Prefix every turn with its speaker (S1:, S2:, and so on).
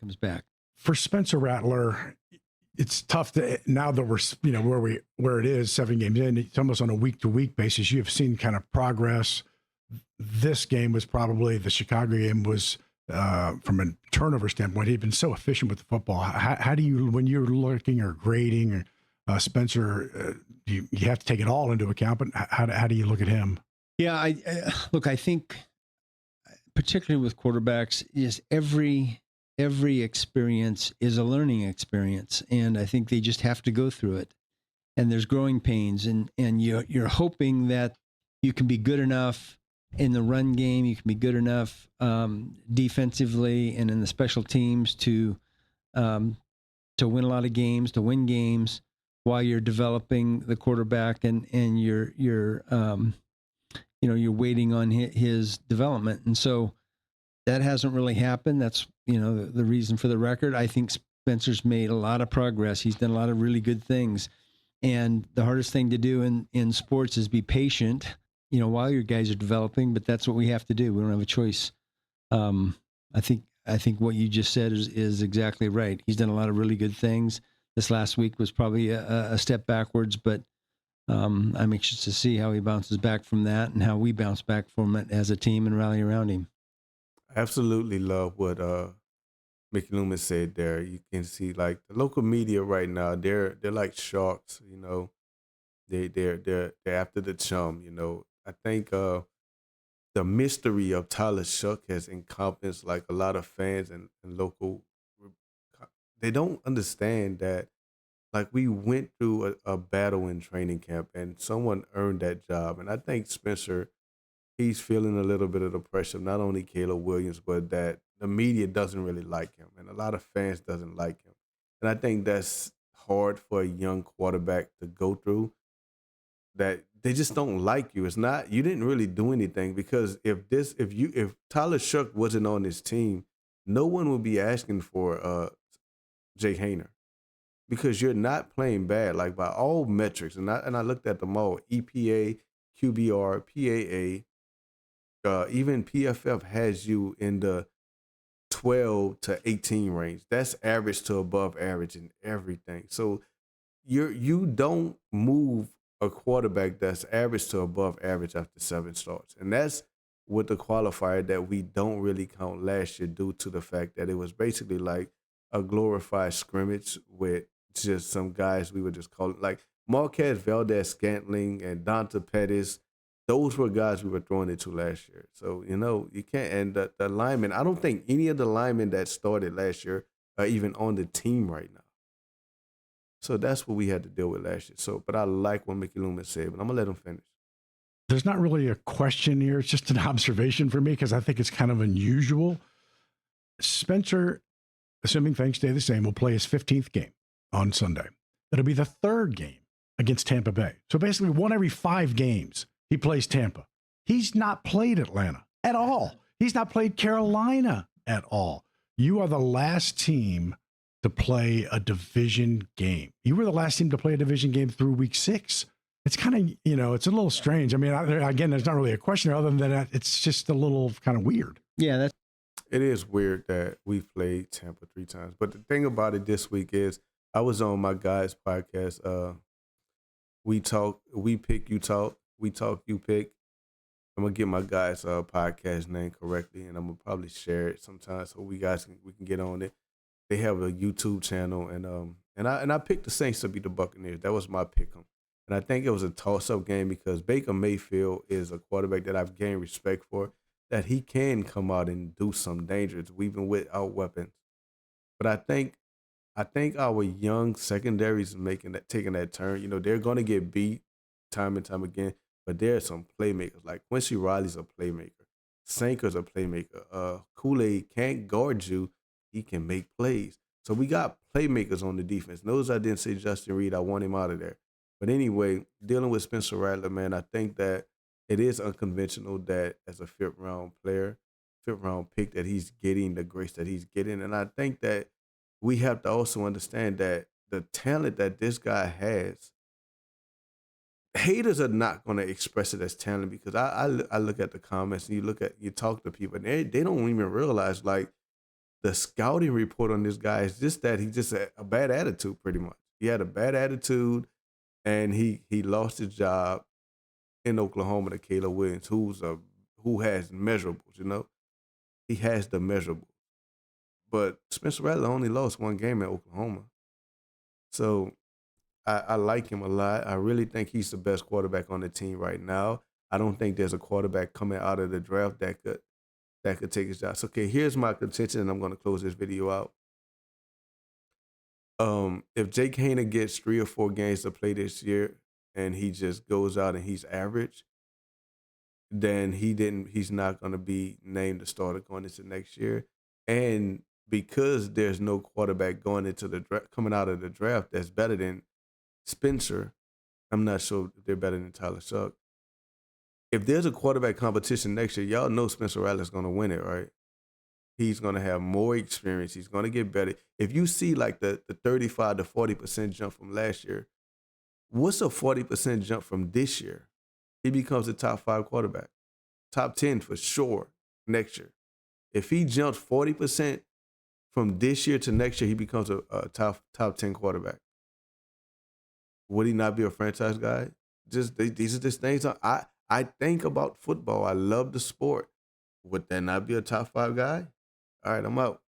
S1: comes back.
S2: For Spencer Rattler, it's tough to now that we're where it is 7 games in. It's almost on a week to week basis. You have seen kind of progress. This game was probably the Chicago game was from a turnover standpoint. He'd been so efficient with the football. How do you, when you're looking or grading Spencer, you have to take it all into account. But how do you look at him?
S1: Yeah, I think particularly with quarterbacks is every experience is a learning experience, and I think they just have to go through it. And there's growing pains, and you're hoping that you can be good enough in the run game, you can be good enough defensively and in the special teams to win a lot of games, to win games while you're developing the quarterback and you're waiting on his development. And so that hasn't really happened. That's, the reason for the record. I think Spencer's made a lot of progress. He's done a lot of really good things. And the hardest thing to do in sports is be patient, while your guys are developing, but that's what we have to do. We don't have a choice. I think what you just said is exactly right. He's done a lot of really good things. This last week was probably a step backwards, but I'm anxious to see how he bounces back from that and how we bounce back from it as a team and rally around him.
S3: I absolutely love what Mickey Loomis said there. You can see like the local media right now, they're like sharks, they're after the chum, I think the mystery of Tyler Shuck has encompassed like a lot of fans and local. They don't understand that like we went through a battle in training camp and someone earned that job. And I think Spencer, he's feeling a little bit of the pressure of not only Caleb Williams, but that the media doesn't really like him and a lot of fans doesn't like him. And I think that's hard for a young quarterback to go through, that they just don't like you. It's not, you didn't really do anything, because if Tyler Shuck wasn't on this team, no one would be asking for Jake Hayner, because you're not playing bad, like by all metrics. And I looked at them all: EPA, QBR, PAA, even PFF has you in the 12 to 18 range. That's average to above average in everything. So you don't move a quarterback that's average to above average after 7 starts. And that's with the qualifier that we don't really count last year, due to the fact that it was basically like a glorified scrimmage with just some guys we would just call it, like Marquez Valdez-Scantling and Donta Pettis. Those were guys we were throwing into last year. So, you can't, and the linemen, I don't think any of the linemen that started last year are even on the team right now. So that's what we had to deal with last year. So, but I like what Mickey Loomis said, but I'm going to let him finish.
S2: There's not really a question here. It's just an observation for me, because I think it's kind of unusual. Spencer, assuming things stay the same, will play his 15th game on Sunday. It'll be the 3rd game against Tampa Bay. So basically 1 every 5 games, he plays Tampa. He's not played Atlanta at all. He's not played Carolina at all. You are the last team to play a division game. You were the last team to play a division game through week 6. It's kind of, it's a little strange. I mean, again, there's not really a question other than that. It's just a little kind of weird.
S1: Yeah,
S3: it is weird that we've played Tampa 3 times. But the thing about it this week is I was on my guys' podcast. We talk, we pick, you talk. We talk, you pick. I'm gonna get my guys' podcast name correctly, and I'm gonna probably share it sometime so we can get on it. They have a YouTube channel, and I picked the Saints to beat the Buccaneers. That was my pick 'em, and I think it was a toss-up game because Baker Mayfield is a quarterback that I've gained respect for, that he can come out and do some dangerous, even without weapons. But I think our young secondaries taking that turn. They're gonna get beat time and time again, but there are some playmakers. Like Quincy Riley's a playmaker. Sanker's a playmaker. Kool-Aid can't guard you. He can make plays. So we got playmakers on the defense. Notice I didn't say Justin Reed. I want him out of there. But anyway, dealing with Spencer Rattler, man, I think that it is unconventional that as a 5th-round player, 5th-round pick, that he's getting the grace that he's getting. And I think that we have to also understand that the talent that this guy has, haters are not going to express it as talent, because I look at the comments and you talk to people and they don't even realize, like, the scouting report on this guy is just that he just had a bad attitude, pretty much. He had a bad attitude, and he lost his job in Oklahoma to Caleb Williams, who has measurables. You know, he has the measurables. But Spencer Rattler only lost one game at Oklahoma, so I like him a lot. I really think he's the best quarterback on the team right now. I don't think there's a quarterback coming out of the draft that could take his job. So, okay, here's my contention, and I'm going to close this video out. If Jake Hayner gets 3 or 4 games to play this year, and he just goes out and he's average, then he's not going to be named the starter going into next year. And because there's no quarterback going into the coming out of the draft that's better than Spencer, I'm not sure if they're better than Tyler Shuck. If there's a quarterback competition next year, y'all know Spencer Rattler's going to win it, right? He's going to have more experience. He's going to get better. If you see like the 35 to 40% jump from last year, what's a 40% jump from this year? He becomes a top 5 quarterback, top 10 for sure next year. If he jumps 40% from this year to next year, he becomes a top 10 quarterback. Would he not be a franchise guy? These are just things I think about football. I love the sport. Would that not be a top 5 guy? All right, I'm out.